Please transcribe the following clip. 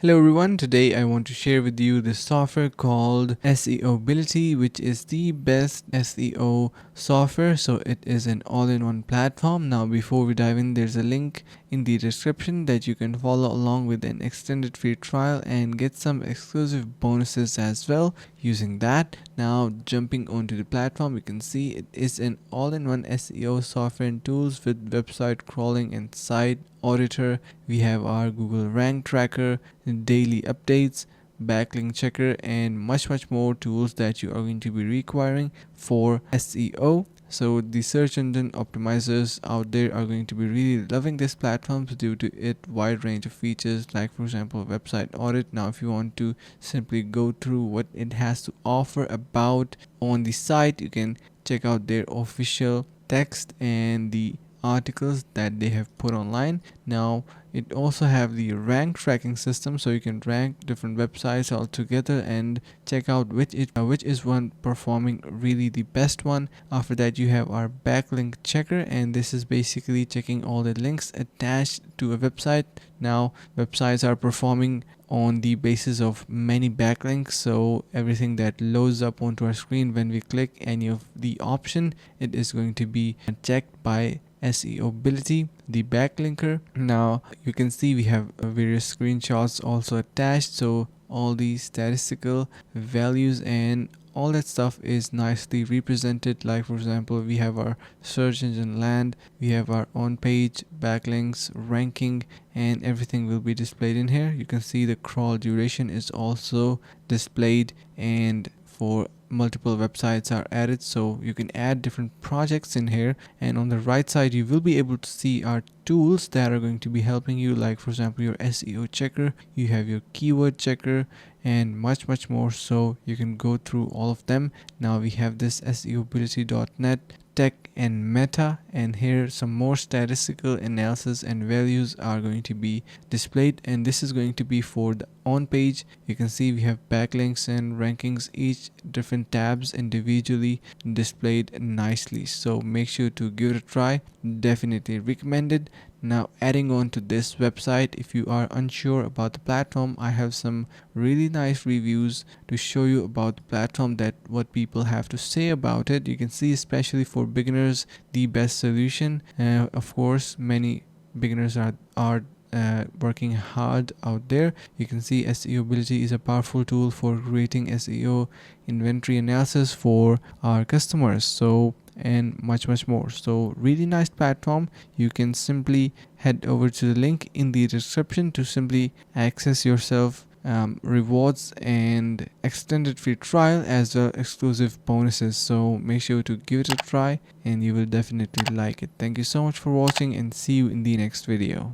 Hello everyone, today I want to share with you this software called Seobility, which is the best SEO software. So it is an all-in-one platform. Now before we dive in, there's a link in the description that you can follow along with an extended free trial and get some exclusive bonuses as well using that. Now jumping onto the platform, you can see it is an all-in-one SEO software and tools with website crawling and site auditor. We have our Google rank tracker, daily updates, backlink checker, and much more tools that you are going to be requiring for SEO. So the search engine optimizers out there are going to be really loving this platform due to its wide range of features, like for example website audit. Now if you want to simply go through what it has to offer about on the site, you can check out their official text and the articles that they have put online. Now it also have the rank tracking system, so you can rank different websites all together and check out which is one performing really the best one. After that you have our backlink checker, and this is basically checking all the links attached to a website. Now websites are performing on the basis of many backlinks, so everything that loads up onto our screen when we click any of the option, it is going to be checked by Seobility, the backlinker. Now you can see we have various screenshots also attached, so all the statistical values and all that stuff is nicely represented. Like for example, we have our search engine land, we have our on page backlinks, ranking, and everything will be displayed in here. You can see the crawl duration is also displayed, and for multiple websites are added, so you can add different projects in here. And on the right side you will be able to see our tools that are going to be helping you, like for example your SEO checker, you have your keyword checker, and much more. So you can go through all of them. Now we have this seobility.net tech and meta, and here some more statistical analysis and values are going to be displayed, and this is going to be for the on page. You can see we have backlinks and rankings, each different tabs individually displayed nicely, so make sure to give it a try, definitely recommended. Now adding on to this website, if you are unsure about the platform, I have some really nice reviews to show you about the platform, that what people have to say about it. You can see especially for beginners the best solution. Of course many beginners are working hard out there. You can see Seobility is a powerful tool for creating SEO inventory analysis for our customers, so and much more. So really nice platform. You can simply head over to the link in the description to simply access yourself rewards and extended free trial as well exclusive bonuses. So make sure to give it a try and you will definitely like it. Thank you so much for watching, and see you in the next video.